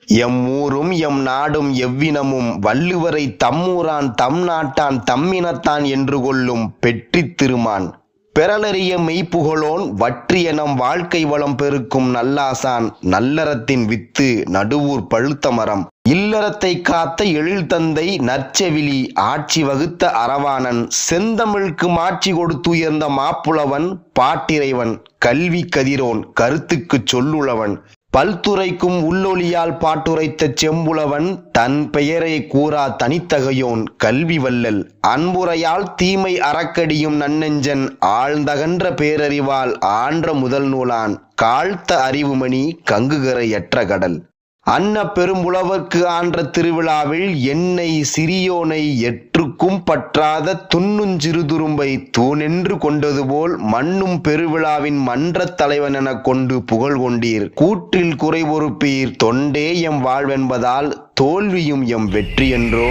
M ஊரும் M நாடும் எவ்வினமும் வள்ளுவரை தம்மூரான் தம் நாட்டான் தம்மினத்தான் என்று கொள்ளும் பெற்றித் திருமான். பெறலறிய மெய்ப்புகழோன் வற்றிய நம் வாழ்க்கை வளம் பெருக்கும் நல்லாசான். நல்லறத்தின் வித்து நடுவூர் பழுத்த மரம். இல்லறத்தை காத்த எழில் தந்தை நற்செவிலி ஆட்சி வகுத்த அரவாணன். செந்தமிழ்க்கு மாட்சி கொடுத்துயர்ந்த மாப்புலவன் பாட்டிறைவன். கல்வி கதிரோன் கருத்துக்குச் சொல்லுளவன். பல்துறைக்கும் உள்ளொளியால் பாட்டுரைத்த செம்புலவன். தன் பெயரை கூறா தனித்தகையோன் கல்வி வல்லல். அன்புரையால் தீமை அறக்கடியும் நன்னெஞ்சன். ஆழ்ந்தகன்ற பேரறிவால் ஆன்ற முதல் நூலான். காழ்த்த அறிவுமணி கங்குகரையற்ற கடல். அன்ன பெரும்புலவர்க்கு ஆன்ற திருவிழாவில் என்னை சிறியோனை எற்றுக்கும் பற்றாத துண்ணுஞ்சிறுதுரும்பை தூணென்று கொண்டது போல் மண்ணும் பெருவிழாவின் மன்றத் தலைவனெனக் கொண்டு புகழ் கொண்டீர். கூற்றில் குறை பொறுப்பீர் தொண்டே எம் வாழ்வென்பதால் தோல்வியும் எம் வெற்றி என்றோ.